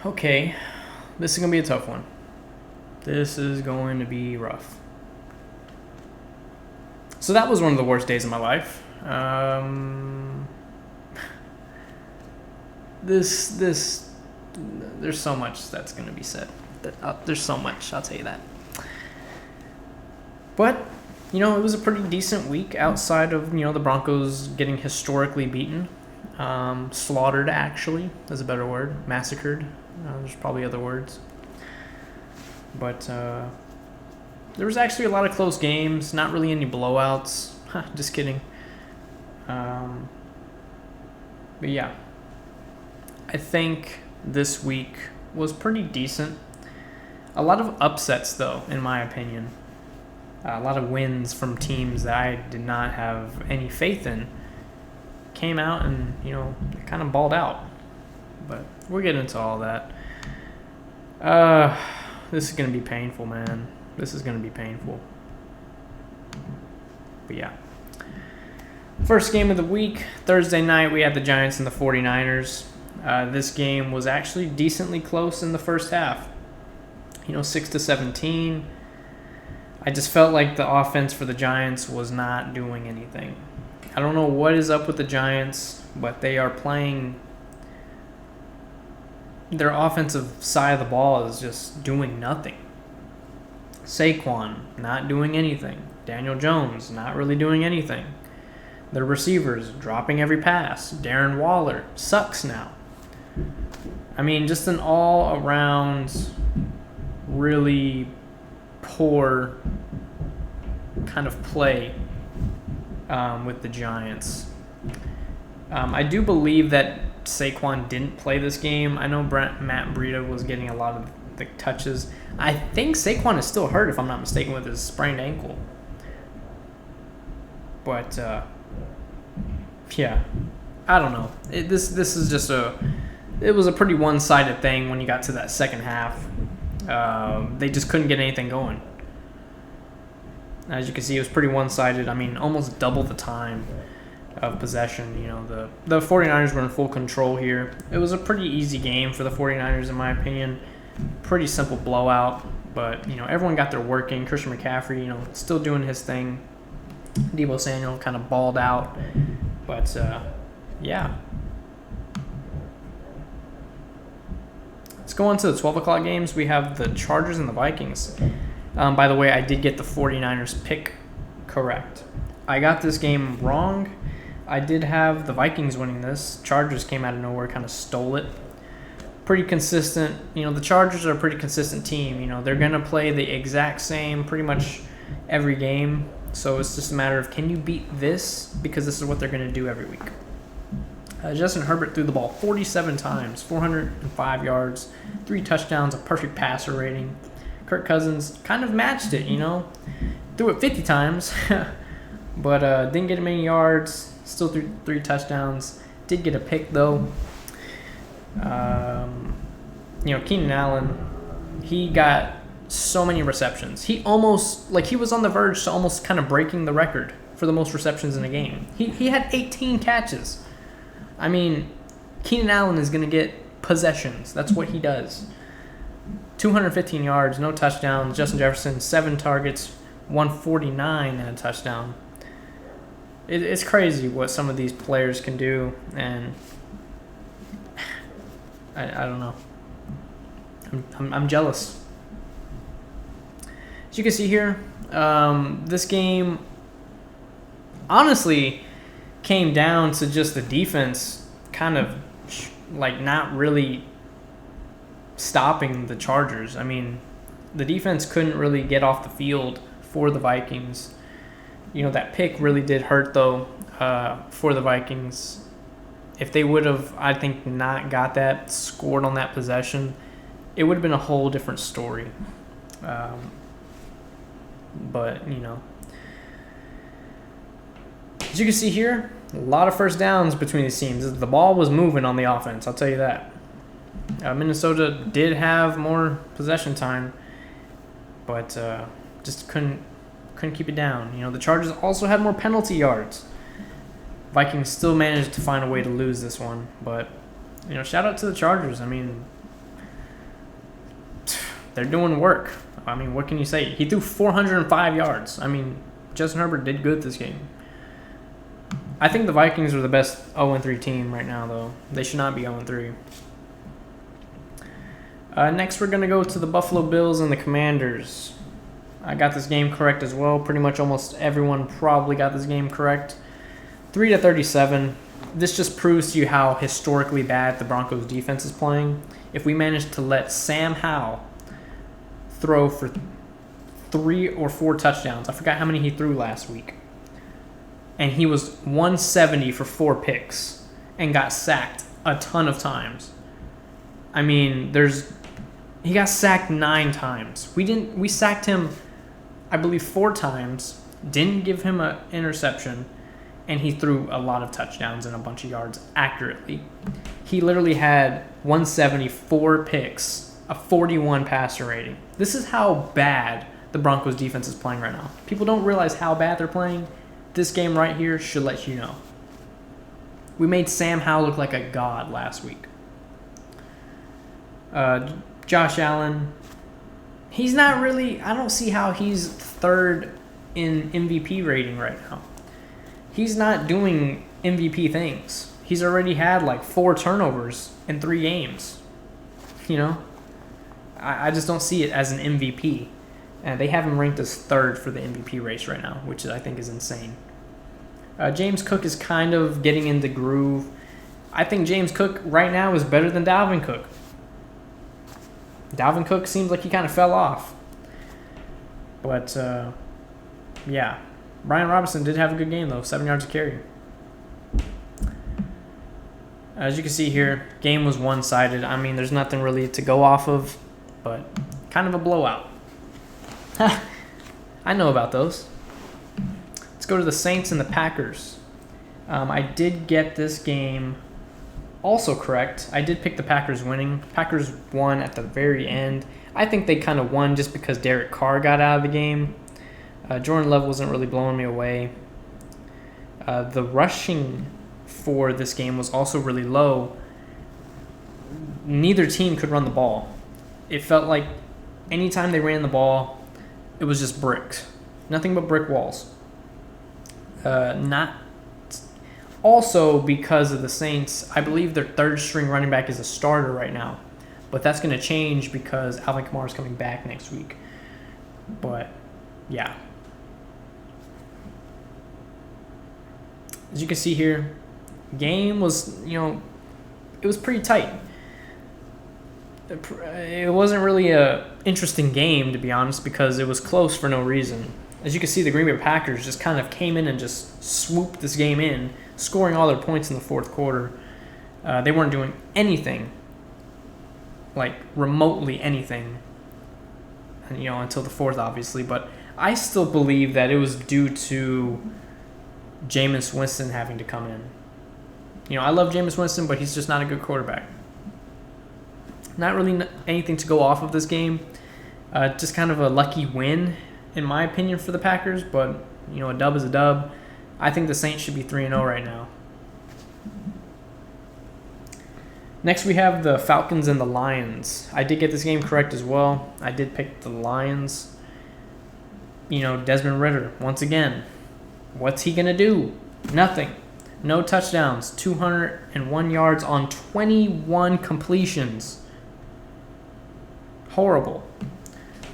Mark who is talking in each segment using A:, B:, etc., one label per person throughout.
A: Okay, this is going to be a tough one. This is going to be rough. So that was one of the worst days of my life. There's so much that's going to be said. There's so much, I'll tell you that. But, it was a pretty decent week outside of, the Broncos getting historically beaten. Slaughtered, actually, is a better word. Massacred. There's probably other words. But there was actually a lot of close games. Not really any blowouts. Just kidding. But yeah. I think this week was pretty decent. A lot of upsets, though, in my opinion. A lot of wins from teams that I did not have any faith in came out and, kind of balled out. But we'll get into all that. This is going to be painful, man. This is going to be painful. But yeah. First game of the week, Thursday night, we had the Giants and the 49ers. This game was actually decently close in the first half. 6-17. I just felt like the offense for the Giants was not doing anything. I don't know what is up with the Giants, but they are playing. Their offensive side of the ball is just doing nothing. Saquon, not doing anything. Daniel Jones, not really doing anything. Their receivers, dropping every pass. Darren Waller, sucks now. I mean, just an all-around, really poor kind of play with the Giants. I do believe that Saquon didn't play this game. I know Matt Breida was getting a lot of the touches. I think Saquon is still hurt, if I'm not mistaken, with his sprained ankle. But, yeah. I don't know. This is just it was a pretty one-sided thing when you got to that second half. They just couldn't get anything going. As you can see, it was pretty one-sided. I mean, almost double the time of possession. The 49ers were in full control here. It was a pretty easy game for the 49ers, in my opinion. Pretty simple blowout. But, everyone got their work in. Christian McCaffrey, still doing his thing. Deebo Samuel kind of balled out. But, yeah. Let's go on to the 12 o'clock games. We have the Chargers and the Vikings. By the way, I did get the 49ers pick correct. I got this game wrong. I did have the Vikings winning this. Chargers came out of nowhere, kind of stole it. Pretty consistent. The Chargers are a pretty consistent team. They're going to play the exact same pretty much every game. So it's just a matter of, can you beat this? Because this is what they're going to do every week. Justin Herbert threw the ball 47 times, 405 yards, 3 touchdowns, a perfect passer rating. Kirk Cousins kind of matched it, Threw it 50 times, but didn't get many yards. Still threw 3 touchdowns. Did get a pick, though. Keenan Allen, he got so many receptions. He almost, he was on the verge to almost kind of breaking the record for the most receptions in a game. He had 18 catches. I mean, Keenan Allen is going to get possessions. That's what he does. 215 yards, no touchdowns. Justin Jefferson, 7 targets, 149 and a touchdown. It's crazy what some of these players can do, and I don't know. I'm jealous. As you can see here, this game honestly came down to just the defense kind of not really stopping the Chargers. I mean, the defense couldn't really get off the field for the Vikings. That pick really did hurt, though, for the Vikings. If they would have, I think, not got that, scored on that possession, it would have been a whole different story. But, as you can see here, a lot of first downs between these teams. The ball was moving on the offense, I'll tell you that. Minnesota did have more possession time, but just couldn't keep it down. The Chargers also had more penalty yards. Vikings still managed to find a way to lose this one, but shout out to the Chargers. I mean, they're doing work. I mean, what can you say? He threw 405 yards. I mean, Justin Herbert did good this game. I think the Vikings are the best 0-3 team right now, though. They should not be 0-3. Next, we're going to go to the Buffalo Bills and the Commanders. I got this game correct as well. Pretty much almost everyone probably got this game correct. 3-37. This just proves to you how historically bad the Broncos defense is playing. If we manage to let Sam Howell throw for 3 or 4 touchdowns, I forgot how many he threw last week, and he was 170 for 4 picks and got sacked a ton of times. I mean, he got sacked 9 times. We sacked him, I believe, 4 times, didn't give him an interception, and he threw a lot of touchdowns and a bunch of yards accurately. He literally had 174 picks, a 41 passer rating. This is how bad the Broncos defense is playing right now. People don't realize how bad they're playing. This game right here should let you know. We made Sam Howell look like a god last week. Josh Allen, he's not really, I don't see how he's 3rd in MVP rating right now. He's not doing MVP things. He's already had like 4 turnovers in 3 games. You know? I just don't see it as an MVP. And they have him ranked as 3rd for the MVP race right now, which I think is insane. James Cook is kind of getting into groove. I think James Cook right now is better than Dalvin Cook. Dalvin Cook seems like he kind of fell off. But, yeah. Brian Robinson did have a good game, though. 7 yards a carry. As you can see here, game was one-sided. I mean, there's nothing really to go off of, but kind of a blowout. I know about those. Let's go to the Saints and the Packers. I did get this game also correct. I did pick the Packers winning. Packers won at the very end. I think they kind of won just because Derek Carr got out of the game. Jordan Love wasn't really blowing me away. The rushing for this game was also really low. Neither team could run the ball. It felt like anytime they ran the ball, it was just bricks. Nothing but brick walls. Not also because of the Saints, I believe their 3rd string running back is a starter right now. But that's going to change because Alvin Kamara is coming back next week. But, yeah. As you can see here, game was, it was pretty tight. It wasn't really a interesting game, to be honest, because it was close for no reason. As you can see, the Green Bay Packers just kind of came in and just swooped this game in, scoring all their points in the 4th quarter. They weren't doing anything, like remotely anything, until the 4th, obviously. But I still believe that it was due to Jameis Winston having to come in. I love Jameis Winston, but he's just not a good quarterback. Not really anything to go off of this game. Just kind of a lucky win, in my opinion, for the Packers. But, a dub is a dub. I think the Saints should be 3-0 right now. Next, we have the Falcons and the Lions. I did get this game correct as well. I did pick the Lions. Desmond Ridder, once again. What's he going to do? Nothing. No touchdowns. 201 yards on 21 completions. Horrible.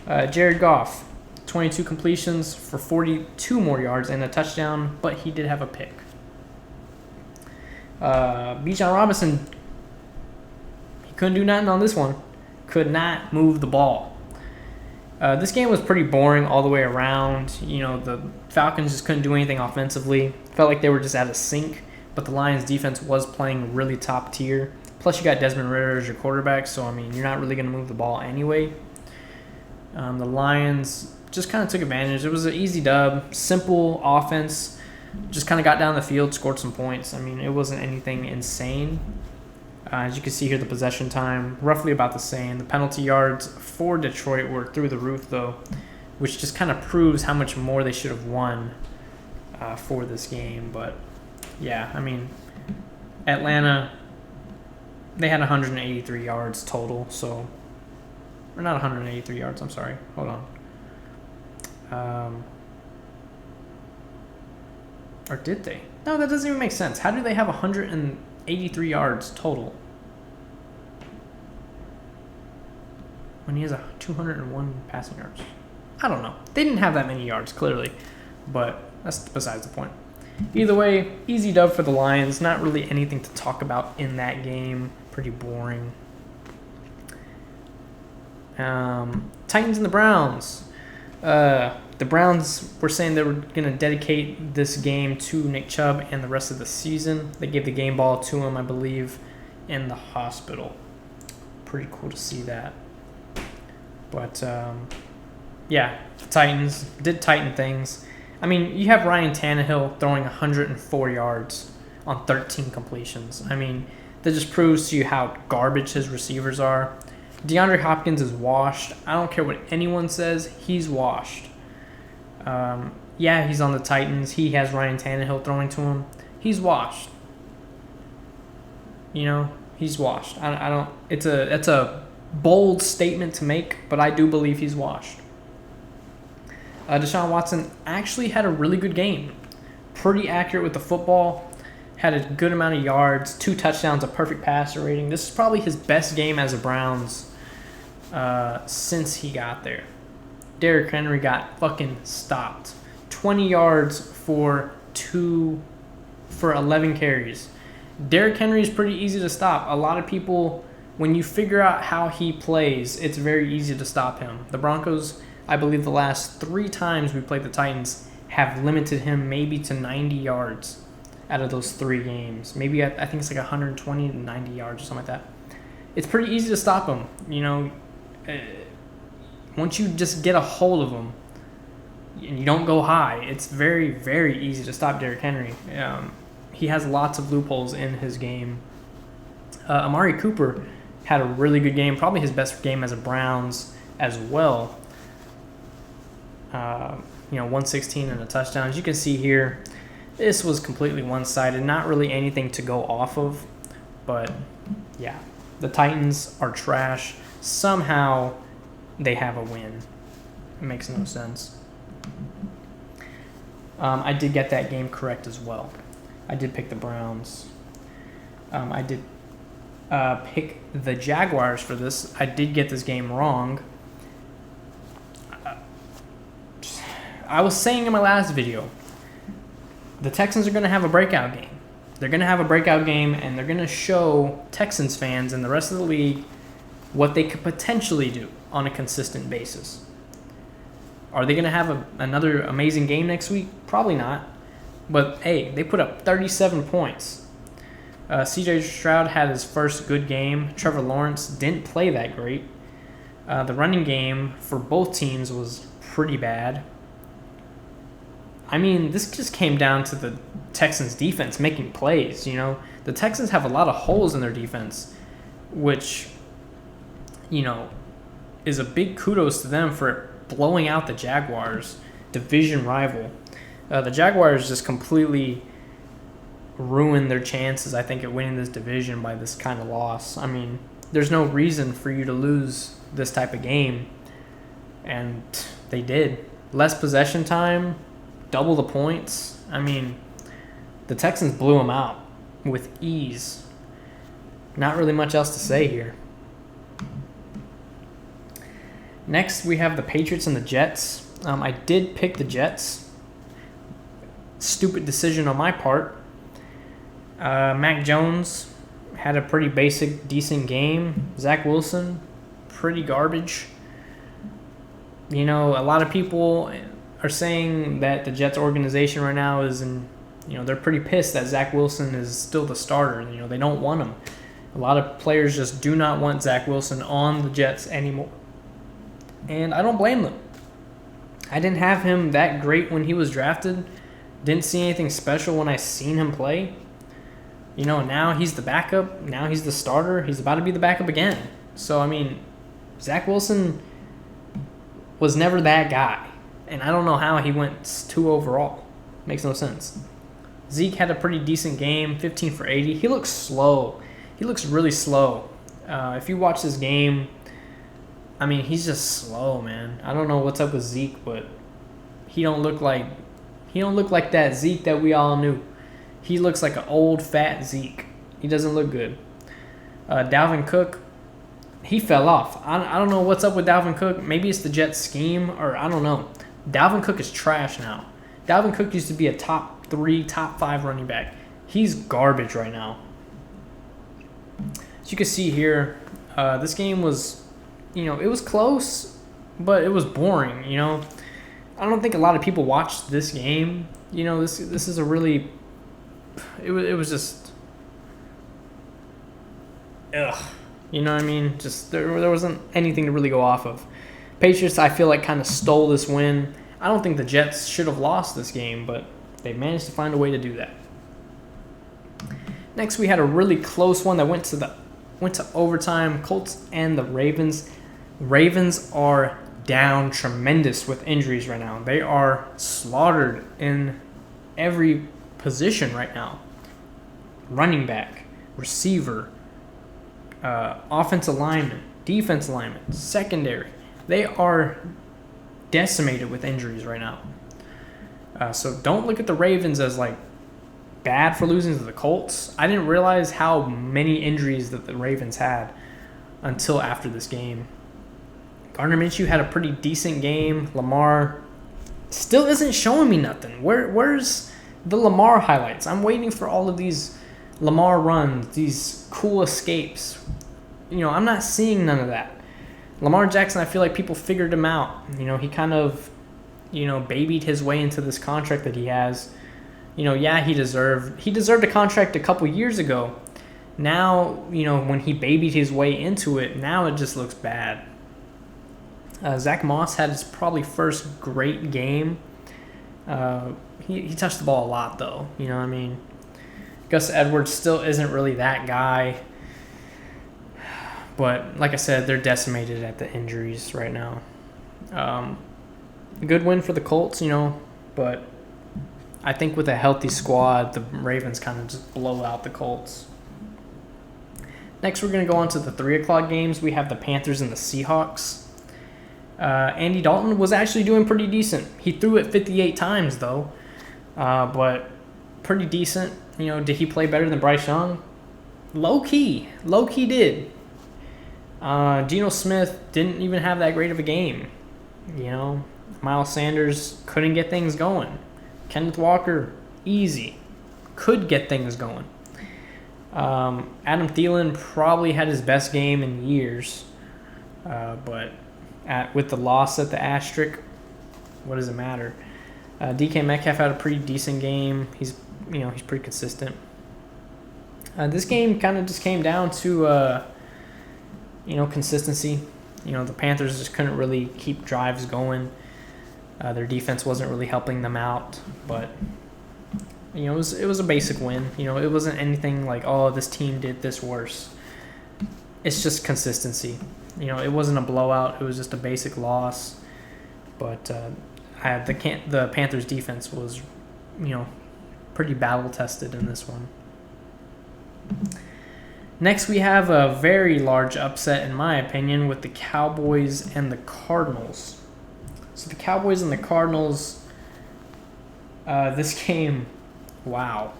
A: Jared Goff, 22 completions for 42 more yards and a touchdown, but he did have a pick. Bijan Robinson, he couldn't do nothing on this one. Could not move the ball. This game was pretty boring all the way around. The Falcons just couldn't do anything offensively. Felt like they were just out of sync, but the Lions defense was playing really top tier. Plus, you got Desmond Ridder as your quarterback, so, you're not really going to move the ball anyway. The Lions just kind of took advantage. It was an easy dub, simple offense. Just kind of got down the field, scored some points. It wasn't anything insane. As you can see here, the possession time, roughly about the same. The penalty yards for Detroit were through the roof, though, which just kind of proves how much more they should have won for this game. But, yeah, Atlanta, they had 183 yards total, so Or not 183 yards, I'm sorry. Hold on. Or did they? No, that doesn't even make sense. How do they have 183 yards total when he has 201 passing yards? I don't know. They didn't have that many yards, clearly, but that's besides the point. Either way, easy dub for the Lions. Not really anything to talk about in that game. Pretty boring. Titans and the Browns. The Browns were saying they were going to dedicate this game to Nick Chubb and the rest of the season. They gave the game ball to him, I believe, in the hospital. Pretty cool to see that. But, yeah, the Titans did Titan things. I mean, you have Ryan Tannehill throwing 104 yards on 13 completions. I mean, that just proves to you how garbage his receivers are. DeAndre Hopkins is washed. I don't care what anyone says. He's washed. Yeah, he's on the Titans. He has Ryan Tannehill throwing to him. He's washed. You know, he's washed. I don't. It's a bold statement to make, but I do believe he's washed. Deshaun Watson actually had a really good game. Pretty accurate with the football. Had a good amount of yards, 2 touchdowns, a perfect passer rating. This is probably his best game as a Browns since he got there. Derrick Henry got fucking stopped. 20 yards for 11 carries. Derrick Henry is pretty easy to stop. A lot of people, when you figure out how he plays, it's very easy to stop him. The Broncos, I believe the last 3 times we played the Titans, have limited him maybe to 90 yards out of those 3 games. Maybe I think it's like 120 to 90 yards or something like that. It's pretty easy to stop him. You know, once you just get a hold of him and you don't go high, it's very, very easy to stop Derrick Henry. He has lots of loopholes in his game. Amari Cooper had a really good game, probably his best game as a Browns as well. 116 and a touchdown. As you can see here, this was completely one-sided. Not really anything to go off of. But, yeah, the Titans are trash. Somehow they have a win. It makes no sense. I did get that game correct as well. I did pick the Browns. I did pick the Jaguars for this. I did get this game wrong. I was saying in my last video, the Texans are going to have a breakout game. They're going to have a breakout game, and they're going to show Texans fans and the rest of the league what they could potentially do on a consistent basis. Are they going to have another amazing game next week? Probably not. But, hey, they put up 37 points. C.J. Stroud had his first good game. Trevor Lawrence didn't play that great. The running game for both teams was pretty bad. I mean, this just came down to the Texans' defense making plays, you know. The Texans have a lot of holes in their defense, which, you know, is a big kudos to them for blowing out the Jaguars, division rival. The Jaguars just completely ruined their chances, I think, at winning this division by this kind of loss. I mean, there's no reason for you to lose this type of game, and they did. Less possession time, double the points. I mean, the Texans blew them out with ease. Not really much else to say here. Next, we have the Patriots and the Jets. I did pick the Jets. Stupid decision on my part. Mac Jones had a pretty basic, decent game. Zach Wilson, pretty garbage. You know, a lot of people are saying that the Jets organization right now is they're pretty pissed that Zach Wilson is still the starter. You know, they don't want him. A lot of players just do not want Zach Wilson on the Jets anymore. And I don't blame them. I didn't have him that great when he was drafted. Didn't see anything special when I seen him play. You know, now he's the backup. Now he's the starter. He's about to be the backup again. So, I mean, Zach Wilson was never that guy. And I don't know how he went 2 overall. Makes no sense. Zeke had a pretty decent game, 15 for 80. He looks slow. He looks really slow. If you watch this game, I mean, he's just slow, man. I don't know what's up with Zeke, but he don't look like that Zeke that we all knew. He looks like an old fat Zeke. He doesn't look good. Dalvin Cook, he fell off. I don't know what's up with Dalvin Cook. Maybe it's the Jets scheme, or I don't know. Dalvin Cook is trash now. Dalvin Cook used to be a top 3, top 5 running back. He's garbage right now. As you can see here, this game was, it was close, but it was boring, I don't think a lot of people watched this game. This is a really, it was just, ugh. You know what I mean? Just there wasn't anything to really go off of. Patriots, I feel like, kind of stole this win. I don't think the Jets should have lost this game, but they managed to find a way to do that. Next, we had a really close one that went to overtime. Colts and the Ravens. Ravens are down tremendous with injuries right now. They are slaughtered in every position right now. Running back, receiver, offensive lineman, defensive lineman, secondary. They are decimated with injuries right now. So don't look at the Ravens as like bad for losing to the Colts. I didn't realize how many injuries that the Ravens had until after this game. Gardner Minshew had a pretty decent game. Lamar still isn't showing me nothing. Where's the Lamar highlights? I'm waiting for all of these Lamar runs, these cool escapes. I'm not seeing none of that. Lamar Jackson, I feel like people figured him out. He kind of, babied his way into this contract that he has. Yeah, he deserved a contract a couple years ago. Now, when he babied his way into it, now it just looks bad. Zach Moss had his probably first great game. He touched the ball a lot, though. Gus Edwards still isn't really that guy. But like I said, they're decimated at the injuries right now. Good win for the Colts, but I think with a healthy squad, the Ravens kind of just blow out the Colts. Next, we're going to go on to the 3 o'clock games. We have the Panthers and the Seahawks. Andy Dalton was actually doing pretty decent. He threw it 58 times, though, but pretty decent. Did he play better than Bryce Young? Low-key did. Geno Smith didn't even have that great of a game. Miles Sanders couldn't get things going. Kenneth Walker, easy. Could get things going. Adam Thielen probably had his best game in years. But with the loss at the asterisk, what does it matter? DK Metcalf had a pretty decent game. He's pretty consistent. This game kind of just came down to consistency. The Panthers just couldn't really keep drives going. Their defense wasn't really helping them out, but it was a basic win. It wasn't anything like, oh, this team did this worse. It's just consistency. It wasn't a blowout. It was just a basic loss. But the Panthers defense was, pretty battle tested in this one. Next, we have a very large upset, in my opinion, with the Cowboys and the Cardinals. So the Cowboys and the Cardinals, this game, wow.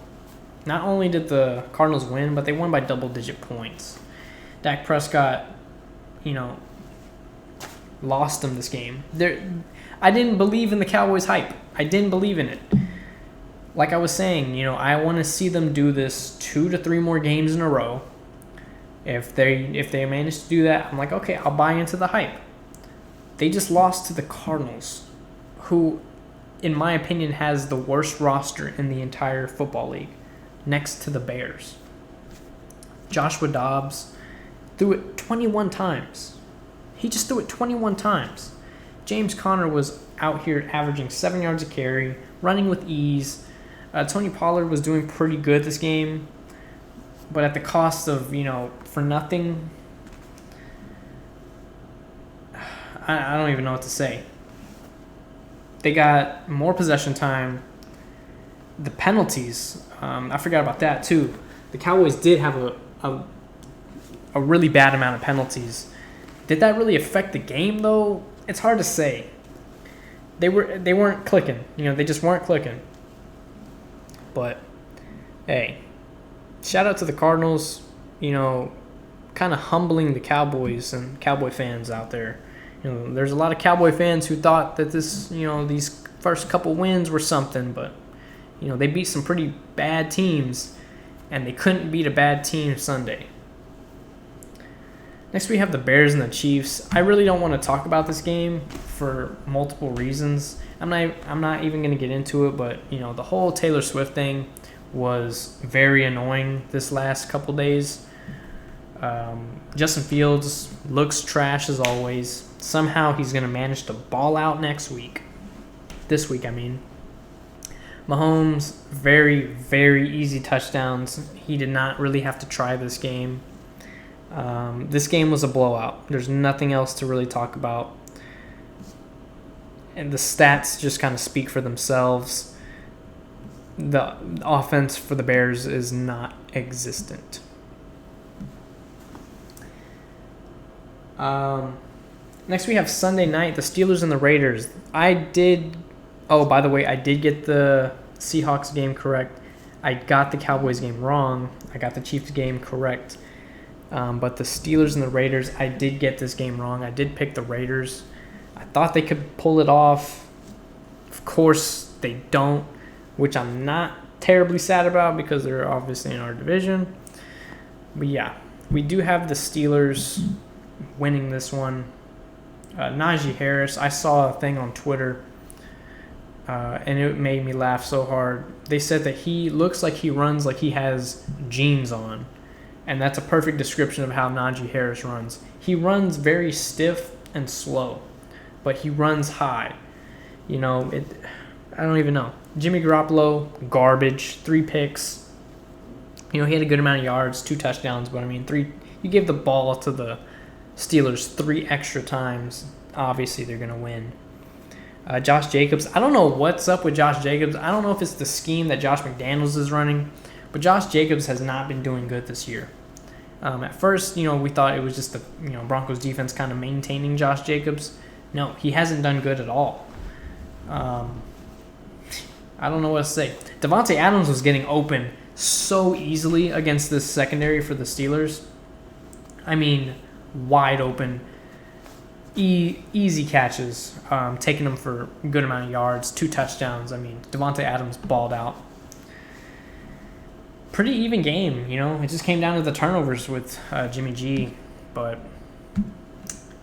A: Not only did the Cardinals win, but they won by double-digit points. Dak Prescott, lost them this game. I didn't believe in the Cowboys hype. I didn't believe in it. Like I was saying, I want to see them do this 2 to 3 more games in a row. If they manage to do that, I'm like, okay, I'll buy into the hype. They just lost to the Cardinals, who, in my opinion, has the worst roster in the entire football league, next to the Bears. Joshua Dobbs threw it 21 times. He just threw it 21 times. James Conner was out here averaging 7 yards a carry, running with ease. Tony Pollard was doing pretty good this game, but at the cost of, for nothing. I don't even know what to say. They got more possession time. The penalties, I forgot about that too. The Cowboys did have a really bad amount of penalties. Did that really affect the game though? It's hard to say. They weren't clicking. They just weren't clicking. But hey, shout out to the Cardinals. Kind of humbling the Cowboys and Cowboy fans out there. There's a lot of Cowboy fans who thought that these first couple wins were something, but they beat some pretty bad teams, and they couldn't beat a bad team Sunday. Next, we have the Bears and the Chiefs. I really don't want to talk about this game for multiple reasons. I'm not even going to get into it, but the whole Taylor Swift thing was very annoying this last couple days. Justin Fields looks trash as always. Somehow he's going to manage to ball out this week. Mahomes, very, very easy touchdowns. He did not really have to try this game. This game was a blowout. There's nothing else to really talk about. And the stats just kind of speak for themselves. The offense for the Bears is not existent. Next we have Sunday night, the Steelers and the Raiders. By the way, I did get the Seahawks game correct. I got the Cowboys game wrong. I got the Chiefs game correct. But the Steelers and the Raiders, I did get this game wrong. I did pick the Raiders. I thought they could pull it off. Of course, they don't, which I'm not terribly sad about because they're obviously in our division. But yeah, we do have the Steelers winning this one. Najee Harris, I saw a thing on Twitter, and it made me laugh so hard. They said that he looks like he runs like he has jeans on, and that's a perfect description of how Najee Harris runs. He runs very stiff and slow, but he runs high. I don't even know. Jimmy Garoppolo, garbage, 3 picks. He had a good amount of yards, 2 touchdowns, but you give the ball to the Steelers 3 extra times, obviously they're going to win. Josh Jacobs, I don't know what's up with Josh Jacobs. I don't know if it's the scheme that Josh McDaniels is running, but Josh Jacobs has not been doing good this year. At first, we thought it was just the Broncos defense kind of maintaining Josh Jacobs. No, he hasn't done good at all. I don't know what to say. Devontae Adams was getting open so easily against this secondary for the Steelers. Wide open, easy catches, taking them for a good amount of yards, 2 touchdowns. Devontae Adams balled out. Pretty even game, It just came down to the turnovers with Jimmy G, but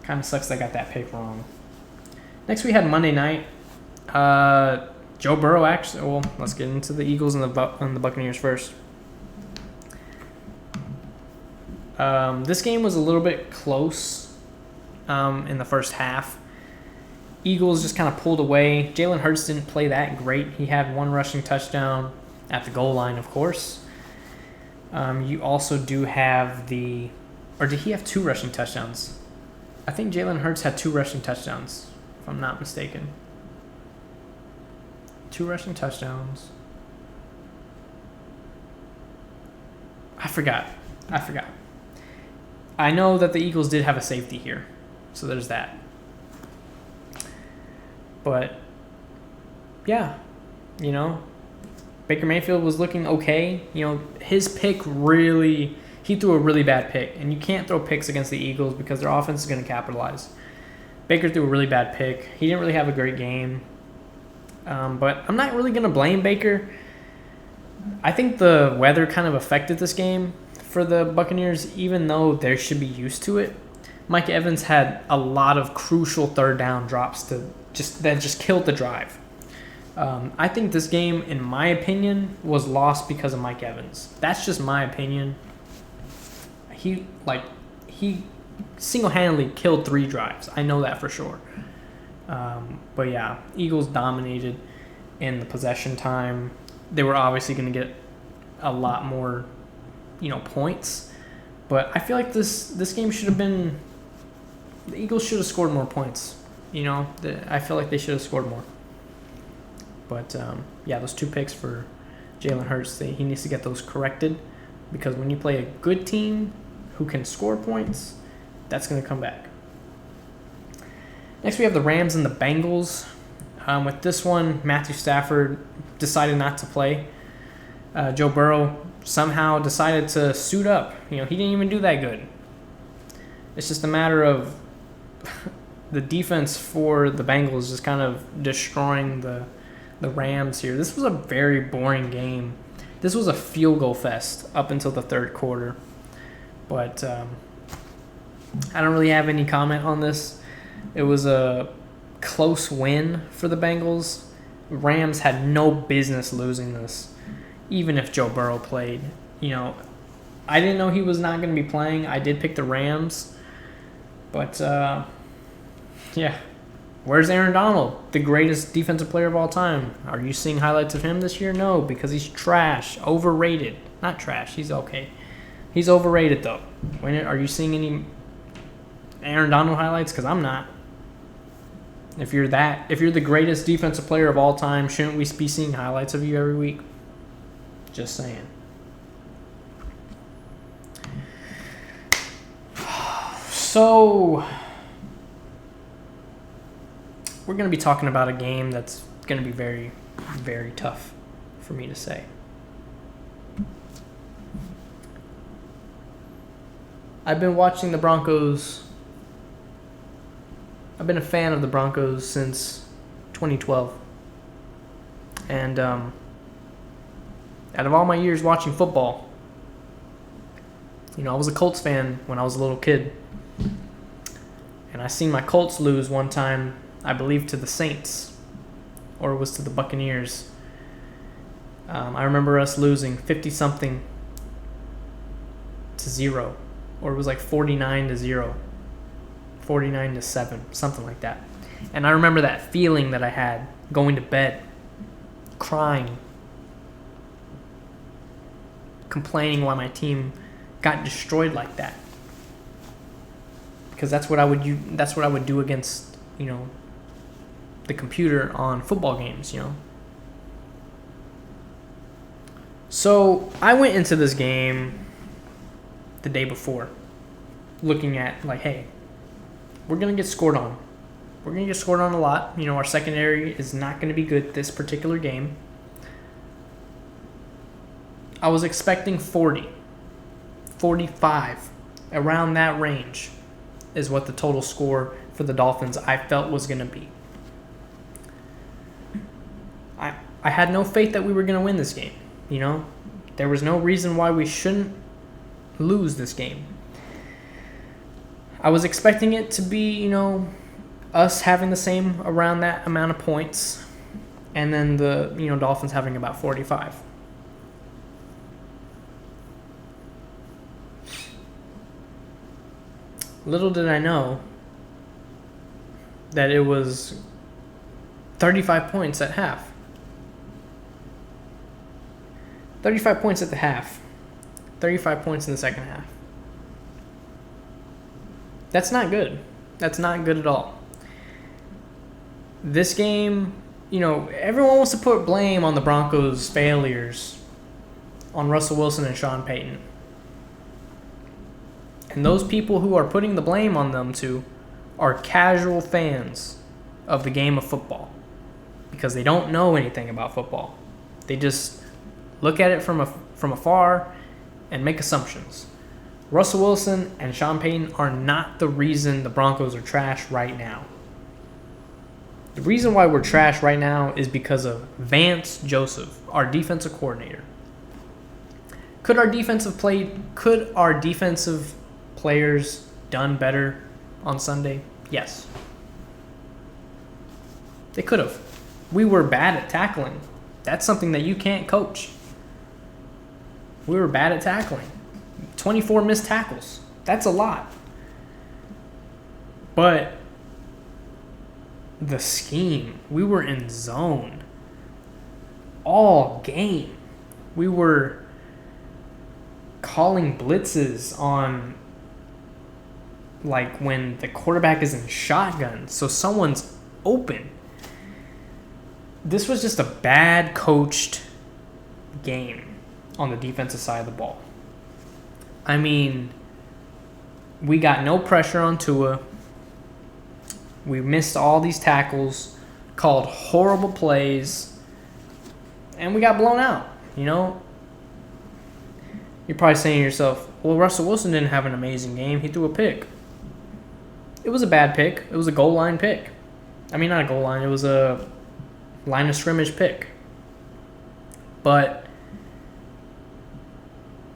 A: kind of sucks they got that pick wrong. Next, we had Monday night. Joe Burrow let's get into the Eagles and the Buccaneers first. This game was a little bit close in the first half. Eagles just kind of pulled away. Jalen Hurts didn't play that great. He had 1 rushing touchdown at the goal line, of course. You also do have or did he have 2 rushing touchdowns? I think Jalen Hurts had 2 rushing touchdowns, if I'm not mistaken. 2 rushing touchdowns. I forgot. I know that the Eagles did have a safety here, so there's that. But, yeah, Baker Mayfield was looking okay. His pick he threw a really bad pick, and you can't throw picks against the Eagles because their offense is going to capitalize. Baker threw a really bad pick. He didn't really have a great game. But I'm not really going to blame Baker. I think the weather kind of affected this game for the Buccaneers, even though they should be used to it. Mike Evans had a lot of crucial 3rd down drops that just killed the drive. I think this game, in my opinion, was lost because of Mike Evans. That's just my opinion. He single-handedly killed 3 drives. I know that for sure. But yeah, Eagles dominated in the possession time. They were obviously going to get a lot more, points. But I feel like this game should have been. The Eagles should have scored more points. I feel like they should have scored more. But yeah, those 2 picks for Jalen Hurts, he needs to get those corrected, because when you play a good team who can score points, that's going to come back. Next, we have the Rams and the Bengals. With this one, Matthew Stafford decided not to play. Joe Burrow somehow decided to suit up. He didn't even do that good. It's just a matter of the defense for the Bengals just kind of destroying the Rams here. This was a very boring game. This was a field goal fest up until the third quarter. But I don't really have any comment on this. It was a close win for the Bengals. Rams had no business losing this, even if Joe Burrow played. I didn't know he was not going to be playing. I did pick the Rams. But, yeah. Where's Aaron Donald, the greatest defensive player of all time? Are you seeing highlights of him this year? No, because he's trash, overrated. Not trash, he's okay. He's overrated, though. Are you seeing any Aaron Donald highlights? Because I'm not. If you're the greatest defensive player of all time, shouldn't we be seeing highlights of you every week? Just saying. So, we're going to be talking about a game that's going to be very, very tough for me to say. I've been watching the Broncos. I've been a fan of the Broncos since 2012. And out of all my years watching football, I was a Colts fan when I was a little kid. And I seen my Colts lose one time, I believe, to the Saints, or it was to the Buccaneers. I remember us losing 50-something to 0, or it was like 49-0, 49-7, something like that. And I remember that feeling that I had going to bed, crying, complaining why my team got destroyed like that. Because that's what I would do against, the computer on football games, So I went into this game the day before looking at, hey, we're going to get scored on. We're going to get scored on a lot. Our secondary is not going to be good this particular game. I was expecting 40, 45, around that range is what the total score for the Dolphins I felt was going to be. I had no faith that we were going to win this game. There was no reason why we shouldn't lose this game. I was expecting it to be, us having the same around that amount of points, and then the, Dolphins having about 45. Little did I know that it was 35 points at half. 35 points at the half. 35 points in the second half. That's not good. That's not good at all. This game, everyone wants to put blame on the Broncos' failures on Russell Wilson and Sean Payton. And those people who are putting the blame on them are casual fans of the game of football because they don't know anything about football. They just look at it from afar and make assumptions. Russell Wilson and Sean Payton are not the reason the Broncos are trash right now. The reason why we're trash right now is because of Vance Joseph, our defensive coordinator. Could our defensive players done better on Sunday? Yes. They could have. We were bad at tackling. That's something that you can't coach. We were bad at tackling. 24 missed tackles. That's a lot. But the scheme, we were in zone all game. We were calling blitzes on when the quarterback is in shotgun, so someone's open. This was just a bad coached game on the defensive side of the ball. I mean, we got no pressure on Tua. We missed all these tackles, called horrible plays, and we got blown out. You know, you're probably saying to yourself, well, Russell Wilson didn't have an amazing game. He threw a pick. It was a bad pick. It was a goal line pick. I mean, not a goal line. It was a line of scrimmage pick. But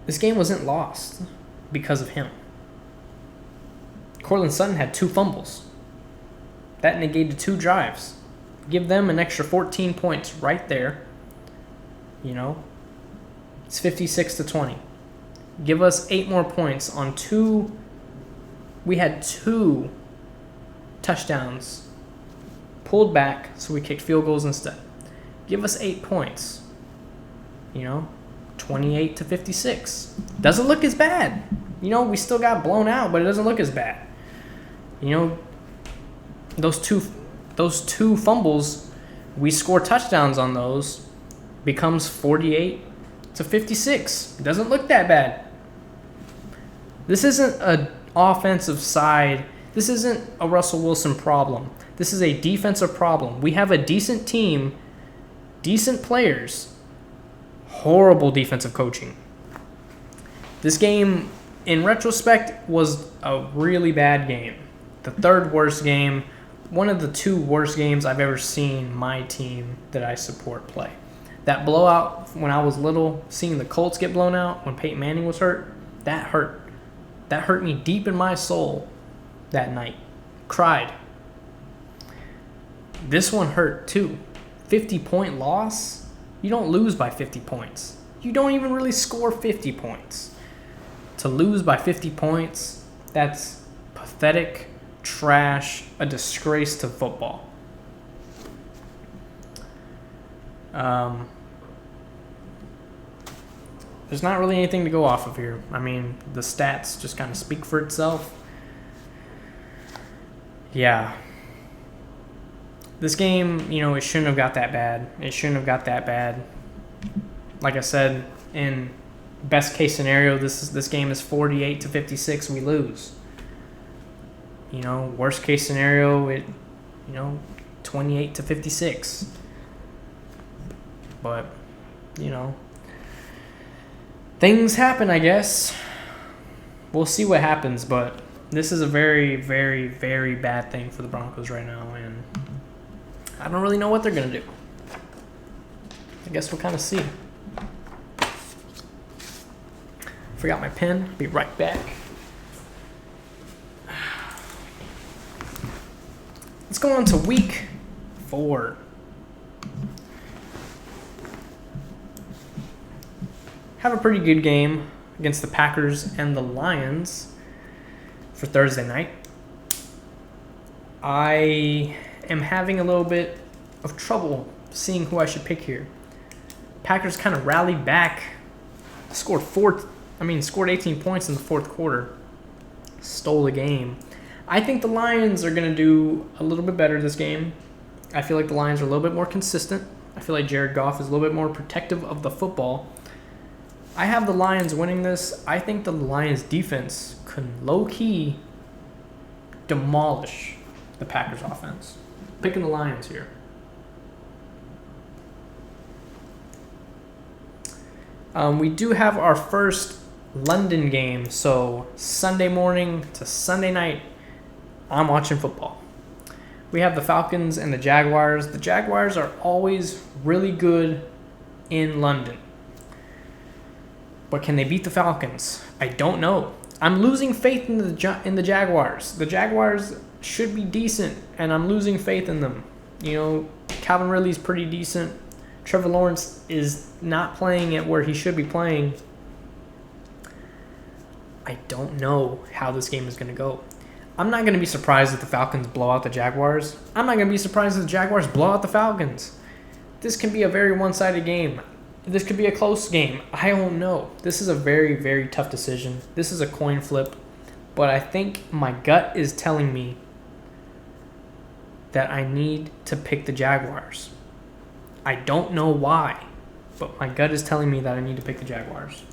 A: this game wasn't lost because of him. Courtland Sutton had 2 fumbles. That negated 2 drives. Give them an extra 14 points right there. You know, it's 56-20. Give us 8 more points on 2. We had 2 touchdowns pulled back, so we kicked field goals instead. Give us 8 points. You know, 28-56. Doesn't look as bad. You know, we still got blown out, but it doesn't look as bad. You know, those two fumbles, we score touchdowns on those, becomes 48-56. It doesn't look that bad. This isn't an offensive side. This isn't a Russell Wilson problem. This is a defensive problem. We have a decent team, decent players, horrible defensive coaching. This game, in retrospect, was a really bad game. The 3rd worst game, one of the 2 worst games I've ever seen my team that I support play. That blowout when I was little, seeing the Colts get blown out when Peyton Manning was hurt, that hurt. That hurt me deep in my soul that night. Cried. This one hurt too. 50-point loss? You don't lose by 50 points. You don't even really score 50 points. To lose by 50 points, that's pathetic, trash, a disgrace to football. There's not really anything to go off of here. I mean, the stats just kind of speak for itself. Yeah. This game, you know, it shouldn't have got that bad. It shouldn't have got that bad. Like I said, in best case scenario, this game is 48-56. We lose. You know, worst case scenario, 28-56. But, you know, things happen, I guess. We'll see what happens, but this is a very, very, very bad thing for the Broncos right now, and I don't really know what they're going to do. I guess we'll kind of see. Forgot my pen. Be right back. Let's go on to week 4. Have a pretty good game against the Packers and the Lions for Thursday night. I am having a little bit of trouble seeing who I should pick here. Packers kind of rallied back, scored 18 points in the 4th quarter, stole the game. I think the Lions are going to do a little bit better this game. I feel like the Lions are a little bit more consistent. I feel like Jared Goff is a little bit more protective of the football. I have the Lions winning this. I think the Lions defense can low-key demolish the Packers offense. Picking the Lions here. We do have our first London game, so Sunday morning to Sunday night, I'm watching football. We have the Falcons and the Jaguars. The Jaguars are always really good in London. But can they beat the Falcons? I don't know. I'm losing faith in the Jaguars. The Jaguars should be decent, and I'm losing faith in them. You know, Calvin Ridley's pretty decent. Trevor Lawrence is not playing at where he should be playing. I don't know how this game is going to go. I'm not going to be surprised if the Falcons blow out the Jaguars. I'm not going to be surprised if the Jaguars blow out the Falcons. This can be a very one-sided game. This could be a close game. I don't know. This is a very, very tough decision. This is a coin flip. But I think my gut is telling me that I need to pick the Jaguars. I don't know why, but my gut is telling me that I need to pick the Jaguars.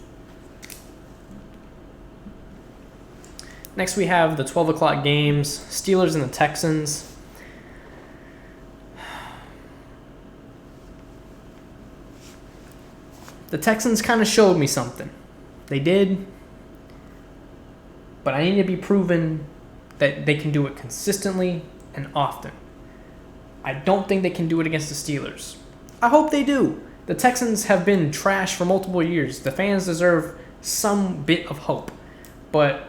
A: Next we have the 12 o'clock games, Steelers and the Texans. The Texans kind of showed me something. They did. But I need to be proven that they can do it consistently and often. I don't think they can do it against the Steelers. I hope they do. The Texans have been trash for multiple years. The fans deserve some bit of hope. But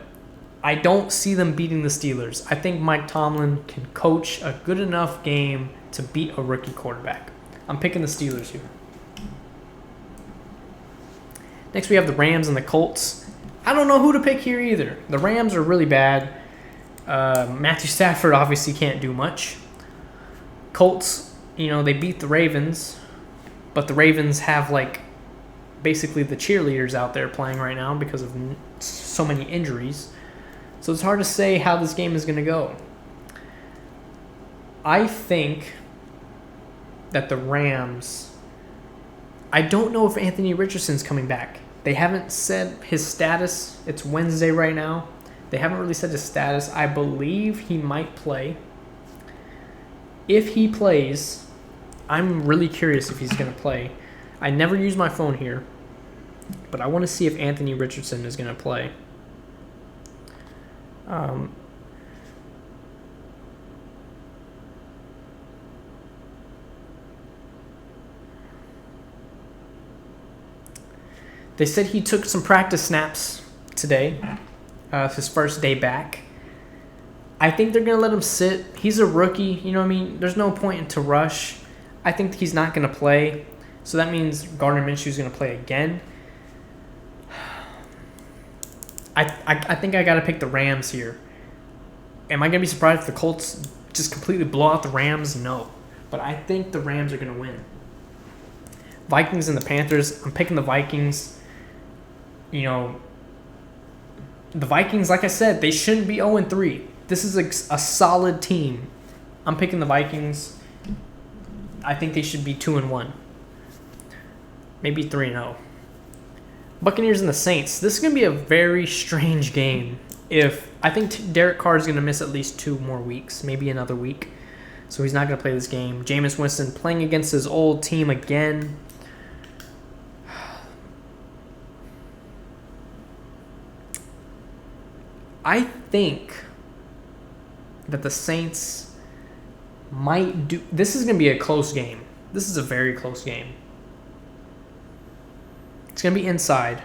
A: I don't see them beating the Steelers. I think Mike Tomlin can coach a good enough game to beat a rookie quarterback. I'm picking the Steelers here. Next, we have the Rams and the Colts. I don't know who to pick here either. The Rams are really bad. Matthew Stafford obviously can't do much. Colts, they beat the Ravens, but the Ravens have basically the cheerleaders out there playing right now because of so many injuries. So it's hard to say how this game is going to go. I think that the Rams, I don't know if Anthony Richardson's coming back. They haven't said his status. It's Wednesday right now. They haven't really said his status. I believe he might play. If he plays, I'm really curious if he's going to play. I never use my phone here, but I want to see if Anthony Richardson is going to play. They said he took some practice snaps today, his first day back. I think they're going to let him sit. He's a rookie, There's no point to rush. I think he's not going to play. So that means Gardner Minshew is going to play again. I think I got to pick the Rams here. Am I going to be surprised if the Colts just completely blow out the Rams? No. But I think the Rams are going to win. Vikings and the Panthers. I'm picking the Vikings. The Vikings, like I said, they shouldn't be 0-3. This is a solid team. I'm picking the Vikings. I think they should be 2-1. Maybe 3-0. Buccaneers and the Saints. This is going to be a very strange game. I think Derek Carr is going to miss at least 2 more weeks, maybe another week. So he's not going to play this game. Jameis Winston playing against his old team again. I think that the Saints might do. This is going to be a close game. This is a very close game. It's going to be inside.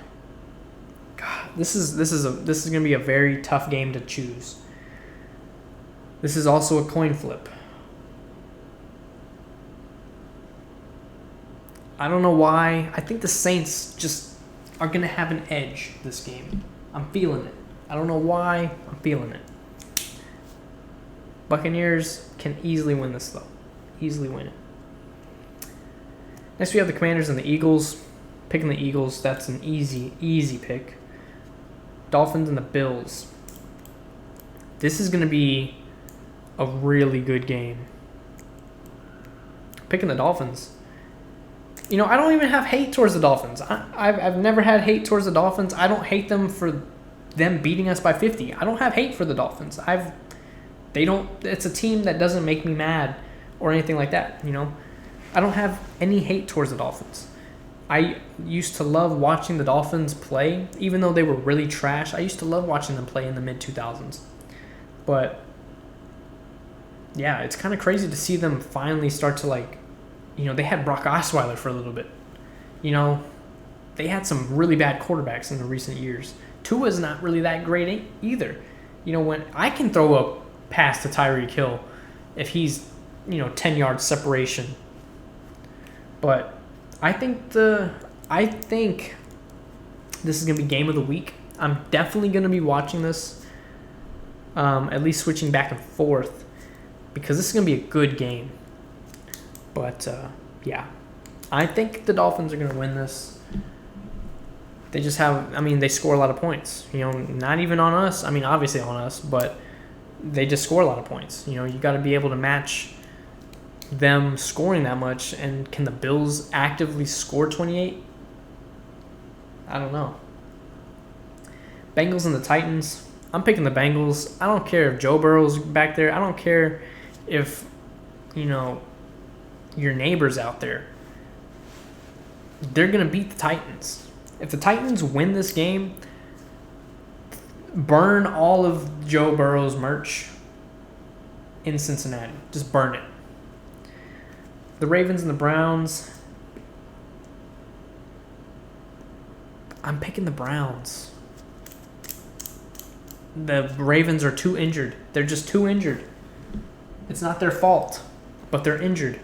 A: God, this is going to be a very tough game to choose. This is also a coin flip. I don't know why. I think the Saints just are going to have an edge this game. I'm feeling it. I don't know why. I'm feeling it. Buccaneers can easily win this, though. Easily win it. Next, we have the Commanders and the Eagles. Picking the Eagles, that's an easy pick. Dolphins and the Bills. This is going to be a really good game. Picking the Dolphins. I don't even have hate towards the Dolphins. I've never had hate towards the Dolphins. I don't hate them for them beating us by 50. I don't have hate for the Dolphins. It's a team that doesn't make me mad or anything like that, I don't have any hate towards the Dolphins. I used to love watching the Dolphins play, even though they were really trash. I used to love watching them play in the mid-2000s. But, yeah, it's kind of crazy to see them finally start to, they had Brock Osweiler for a little bit. They had some really bad quarterbacks in the recent years. Tua's not really that great either. When I can throw a pass to Tyreek Hill if he's, 10 yards separation. But I think this is going to be game of the week. I'm definitely going to be watching this, at least switching back and forth, because this is going to be a good game. But, yeah, I think the Dolphins are going to win this. They just they score a lot of points. Not even on us. Obviously on us, but they just score a lot of points. You got to be able to match them scoring that much. And can the Bills actively score 28? I don't know. Bengals and the Titans. I'm picking the Bengals. I don't care if Joe Burrow's back there. I don't care if, your neighbor's out there. they're going to beat the Titans. If the Titans win this game, burn all of Joe Burrow's merch in Cincinnati. Just burn it. The Ravens and the Browns. I'm picking the Browns. The Ravens are too injured. They're just too injured. It's not their fault, but they're injured.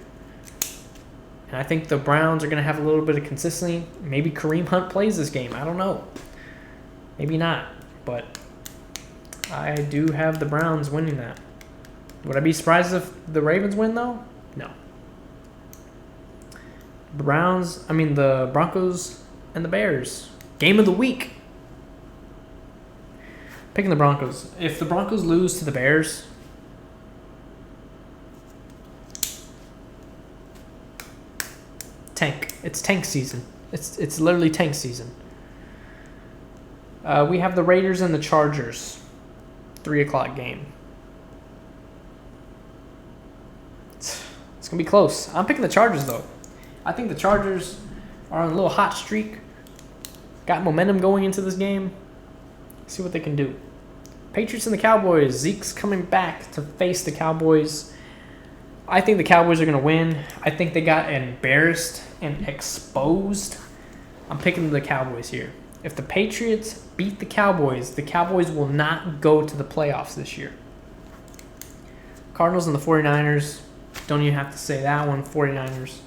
A: And I think the Browns are going to have a little bit of consistency. Maybe Kareem Hunt plays this game. I don't know. Maybe not. But I do have the Browns winning that. Would I be surprised if the Ravens win, though? No. The Broncos and the Bears. Game of the week. Picking the Broncos. If the Broncos lose to the Bears, tank. It's tank season. It's literally tank season. We have the Raiders and the Chargers. 3 o'clock game. It's going to be close. I'm picking the Chargers, though. I think the Chargers are on a little hot streak. Got momentum going into this game. See what they can do. Patriots and the Cowboys. Zeke's coming back to face the Cowboys. I think the Cowboys are going to win. I think they got embarrassed and exposed. I'm picking the Cowboys here. If the Patriots beat the Cowboys will not go to the playoffs this year. Cardinals and the 49ers. Don't even have to say that one. 49ers.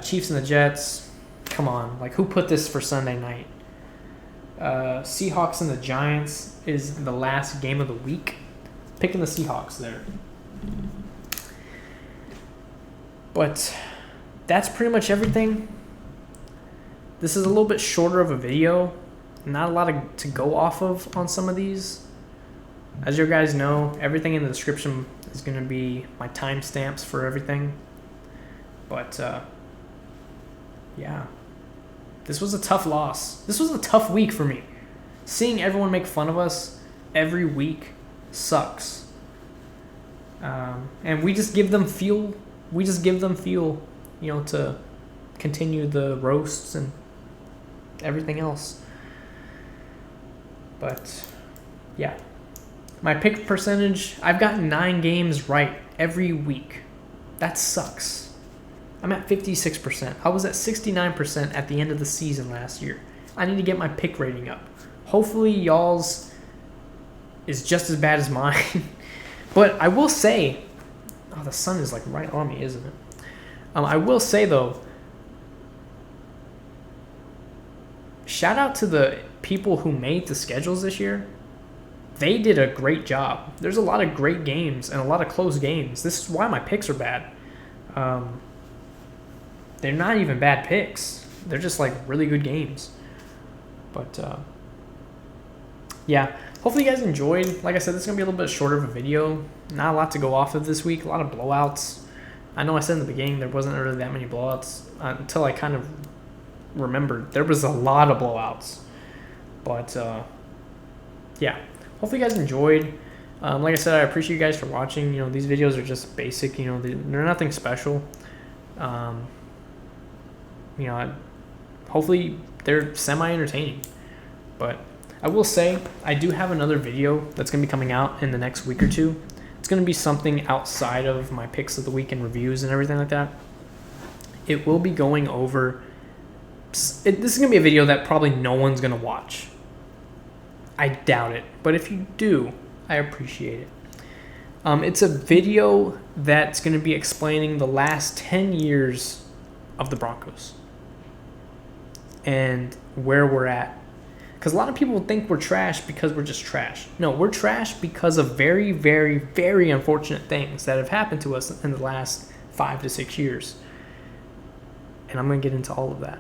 A: Chiefs and the Jets. Come on. Like, who put this for Sunday night? Seahawks and the Giants is the last game of the week. Picking the Seahawks there. But that's pretty much everything. This is a little bit shorter of a video. Not a lot to go off of on some of these. As you guys know, everything in the description is going to be my timestamps for everything. But, yeah. This was a tough loss. This was a tough week for me. Seeing everyone make fun of us every week sucks. And we just give them fuel. To continue the roasts and everything else. But, yeah. My pick percentage, I've gotten 9 games right every week. That sucks. I'm at 56%. I was at 69% at the end of the season last year. I need to get my pick rating up. Hopefully y'all's is just as bad as mine. But I will say, the sun is like right on me, isn't it? I will say though, shout out to the people who made the schedules this year. They did a great job. There's a lot of great games and a lot of close games. This is why my picks are bad. They're not even bad picks. They're just like really good games. But yeah, hopefully you guys enjoyed. Like I said, this is going to be a little bit shorter of a video. Not a lot to go off of this week. A lot of blowouts. I know I said in the beginning there wasn't really that many blowouts until I kind of remembered. There was a lot of blowouts. But yeah, hopefully you guys enjoyed. Like I said, I appreciate you guys for watching. These videos are just basic. They're nothing special. Hopefully they're semi-entertaining. But I will say, I do have another video that's going to be coming out in the next week or two. It's going to be something outside of my picks of the week and reviews and everything like that. It will be going over... This is going to be a video that probably no one's going to watch. I doubt it. But if you do, I appreciate it. It's a video that's going to be explaining the last 10 years of the Broncos and where we're at. Because a lot of people think we're trash because we're just trash. No, we're trash because of very, very, very unfortunate things that have happened to us in the last 5 to 6 years. And I'm going to get into all of that.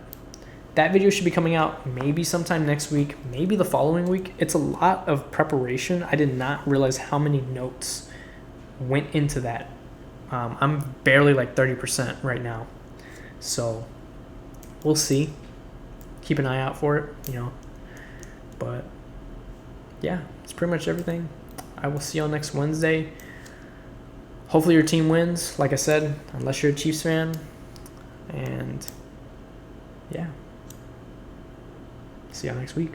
A: That video should be coming out maybe sometime next week, maybe the following week. It's a lot of preparation. I did not realize how many notes went into that. I'm barely like 30% right now. So we'll see. Keep an eye out for it, But yeah, it's pretty much everything. I will see y'all next Wednesday. Hopefully your team wins, like I said, unless you're a Chiefs fan. And Yeah. See y'all next week.